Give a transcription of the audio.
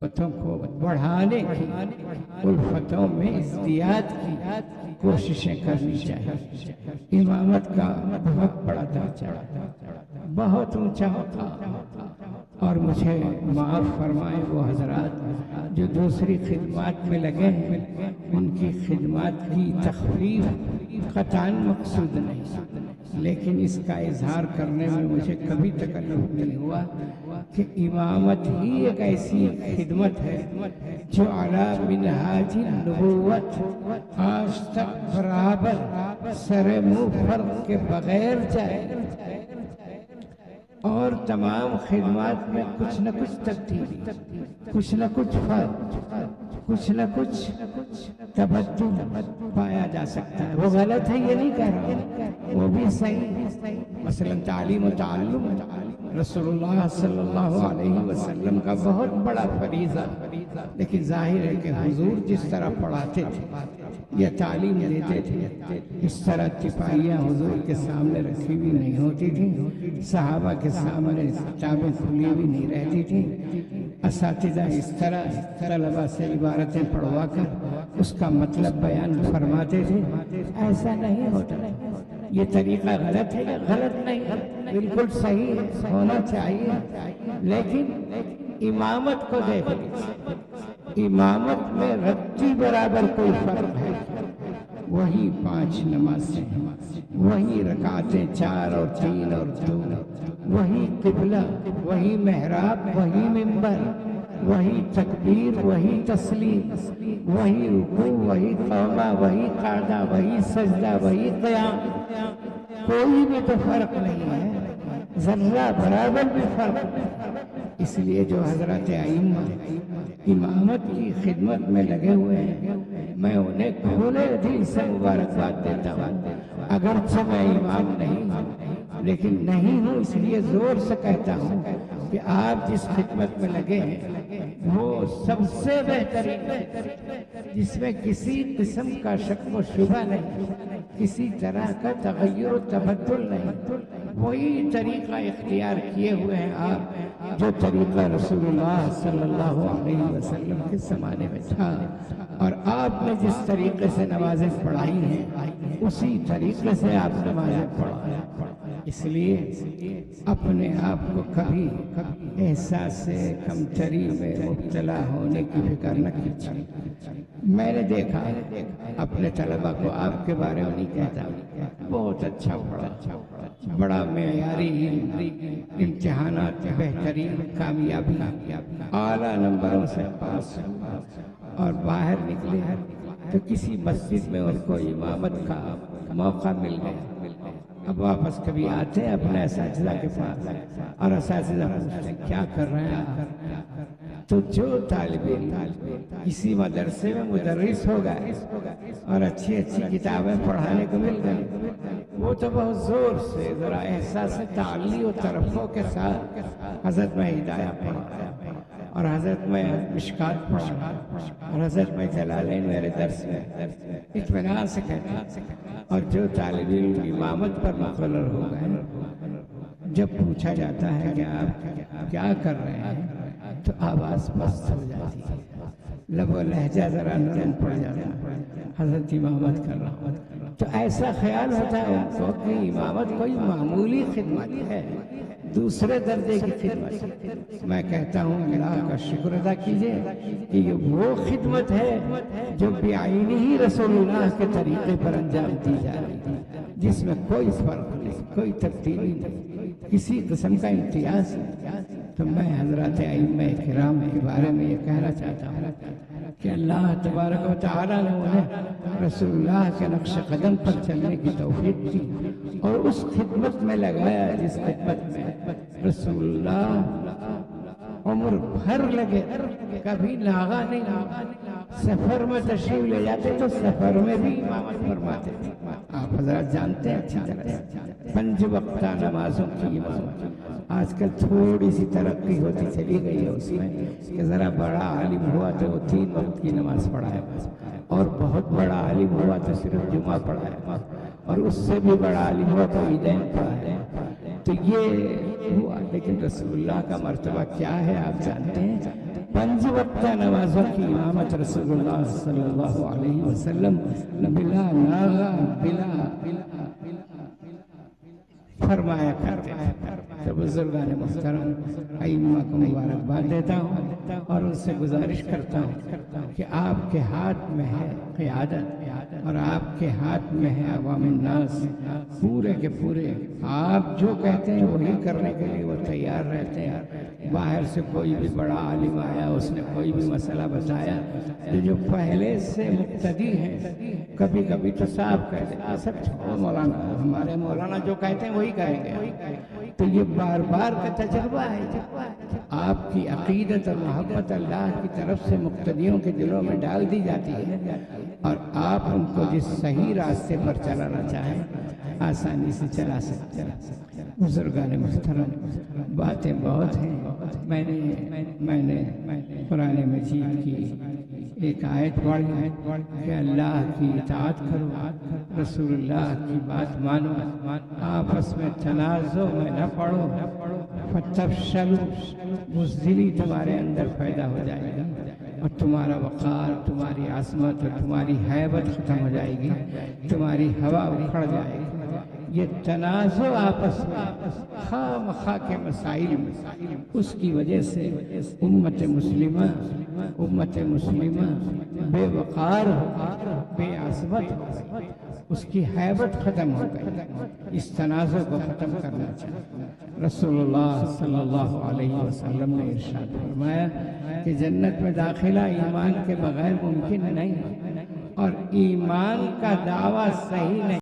الفتوں کو بڑھانے کی، الفتوں میں ازدیاد کی کوششیں کرنی چاہیے۔ امامت کا بہت بڑا درجہ، بہت اونچا مقام، اور مجھے معاف فرمائیں وہ حضرات جو دوسری خدمات میں لگے ہیں، ان کی خدمات کی تخفیف قطعاً مقصود نہیں، لیکن اس کا اظہار کرنے میں مجھے کبھی تکلف نہیں ہوا کہ امامت ہی ایک ایسی خدمت ہے جو علی منہاج النبوت آج تک برابر سر منہ فرق کے بغیر جائے، اور تمام خدمات میں کچھ نہ کچھ تبدیلی، کچھ نہ کچھ فرق، کچھ نہ کچھ تبدل پایا جا سکتا ہے۔ وہ غلط ہے یہ نہیں کہہ رہا، وہ بھی صحیح۔ مثلا تعلیم و تعلم رسول اللہ صلی اللہ علیہ وسلم کا بہت بڑا فریضہ، لیکن ظاہر ہے کہ حضور جس طرح پڑھاتے تھے یا تعلیم دیتے تھے، اس طرح تپاہیاں حضور کے سامنے رکھی ہوئی نہیں ہوتی تھیں، صحابہ کے سامنے کتابیں کھلی ہوئی نہیں رہتی تھیں، اساتذہ اس طرح طلبہ سے عبارتیں پڑھوا کر اس کا مطلب بیان فرماتے تھے۔ ایسا نہیں ہوتا۔ یہ طریقہ غلط ہے یا غلط نہیں، بالکل صحیح ہے، ہونا چاہیے، لیکن امامت کو دیکھ لیجیے، امامت میں رتی برابر کوئی فرق ہے، وہی 5 نمازیں، وہی رکعتیں 4 اور 3 اور 2، وہی قبلہ، وہی محراب، وہی منبر، وہی تکبیر، وہی تسلیم، وہی رکوع، وہی قومہ، وہی قعدہ، وہی سجدہ، وہی قیام، کوئی بھی تو فرق نہیں ہے، ذرہ برابر بھی فرق نہیں۔ اس لیے جو حضرات ائمہ امامت کی خدمت میں لگے ہوئے ہیں، میں انہیں کھلے دل سے مبارکباد دیتا ہوں، اگرچہ میں امام نہیں ہوں، لیکن نہیں ہوں اس لیے زور سے کہتا ہوں کہ آپ جس خدمت میں لگے ہیں وہ سب سے بہترین ہے، جس میں کسی قسم کا شک و شبہ نہیں، کسی طرح کا تغیر و تبدل نہیں، وہی طریقہ اختیار کیے ہوئے ہیں آپ جو طریقہ رسول اللہ صلی اللہ علیہ وسلم کے زمانے میں تھا، اور آپ نے جس طریقے سے نمازیں پڑھائی ہیں اسی طریقے سے آپ نمازیں پڑھائیں۔ اس لیے اپنے آپ کو کبھی احساس کمتری میں مبتلا ہونے کی فکر نہ کیجیے۔ میں نے دیکھا اپنے طلبہ کو، آپ کے بارے میں نہیں کہتا، بہت اچھا پڑھا، بڑا معیاری امتحانات میں بہترین کامیابی، اعلیٰ نمبروں سے پاس، اور باہر نکلے تو کسی مسجد میں ان کو امامت کا موقع مل گیا۔ اب واپس کبھی آتے ہیں اپنے اساتذہ کے پاس اور اساتذہ پوچھتے ہیں کیا کر رہے ہیں، تو جو طالب علم کسی مدرسے میں مدرس ہو گئے اور اچھی اچھی کتابیں پڑھانے کو مل گئی، وہ تو بہت زور سے ذرا احساس تعلی و ترفع کے ساتھ حضرت میں ہدایہ پڑھا، اور حضرت میں مشکات پڑھا، اور حضرت میں جلالین میرے درس میں اطمینان سے کہتے ہیں۔ اور جو طالب علم امامت پر مقرر ہو گئے، جب پوچھا جاتا ہے کہ آپ کیا کر رہے ہیں تو آواز پست ہو جاتی ہے، لب و لہجہ ذرا نرم پڑ جاتا ہے، حضرت امامت کر رہا ہوں، تو ایسا خیال ہوتا ہے ان کو کہ امامت کوئی معمولی خدمت ہے، دوسرے درجے کی خدمت۔ میں کہتا ہوں اللہ کا شکر ادا کیجئے کہ یہ وہ خدمت ہے جو بعینہ ہی رسول اللہ کے طریقے پر انجام دی جا رہی ہے، جس میں کوئی فرق نہیں، کوئی تبدیلی نہیں، کسی قسم کا امتیاز نہیں۔ تو میں حضرات ائمہ کرام کے بارے میں یہ کہنا چاہتا ہوں کہ اللہ تبارک و تعالیٰ نے انہیں رسول اللہ کے نقش قدم پر چلنے کی توفیق دی اور اس خدمت میں لگایا جس خدمت میں رسول اللہ عمر بھر لگے، کبھی ناغا نہیں، سفر میں تشریف لے جاتے تو سفر میں بھی امامت فرماتے تھے۔ آپ حضرات جانتے ہیں اچھی طرح سے 5 وقتہ نمازوں کی امامت۔ آج کل تھوڑی سی ترقی ہوتی چلی گئی ہے اس میں کہ ذرا بڑا عالم ہوا تو وہ 3 وقت کی نماز پڑھائے، اور بہت بڑا عالم ہوا تو صرف جمعہ پڑھائے، اور اس سے بھی بڑا عالم ہوا تو عیدین پڑھائے۔ تو یہ ہوا، لیکن رسول اللہ کا مرتبہ کیا ہے آپ جانتے ہیں؟ 5 وقت نمازوں کی امامت رسول اللہ صلی اللہ علیہ وسلم بلا ناغا بلا فرمایا کرتے ہیں۔ تو بزرگان محترم ائمہ کو مبارکباد دیتا ہوں اور ان سے گزارش کرتا ہوں کہ آپ کے ہاتھ میں ہے قیادت اور آپ کے ہاتھ میں ہے عوام الناس، پورے کے پورے آپ جو کہتے ہیں وہی کرنے کے لیے وہ تیار رہتے ہیں۔ باہر سے کوئی بھی بڑا عالم آیا، اس نے کوئی بھی مسئلہ بتایا، جو پہلے سے مقتدی ہیں کبھی کبھی تو صاحب کہتے ہیں سب چھوڑو مولانا، ہمارے مولانا جو کہتے ہیں وہی کریں گے۔ تو یہ بار بار کا تجربہ ہے، آپ کی عقیدت اور محبت اللہ کی طرف سے مقتدیوں کے دلوں میں ڈال دی جاتی ہے اور آپ ان کو جس صحیح راستے پر چلانا چاہیں آسانی سے چلا سکتے ہیں۔ بزرگان محترم باتیں بہت ہیں۔ میں نے قرآن مجید کی ایک آیت پڑھی کہ اللہ کی اطاعت کرو، رسول اللہ کی بات مانو، آپس میں تنازع میں نہ پڑو، فتفشلوا، بزدلی تمہارے اندر پیدا ہو جائے گی اور تمہارا وقار، تمہاری عظمت اور تمہاری ہیبت ختم ہو جائے گی، تمہاری ہوا اکھڑ جائے گی۔ یہ تنازع آپس میں خواہ مخواہ کے مسائل میں، اس کی وجہ سے امت مسلمہ بے وقار ہو، بے عظمت ہو، اس کی ہیبت ختم ہو گئی۔ اس تنازع کو ختم کرنا چاہیے۔ رسول اللہ صلی اللہ علیہ وسلم نے ارشاد فرمایا کہ جنت میں داخلہ ایمان کے بغیر ممکن نہیں اور ایمان کا دعویٰ صحیح نہیں۔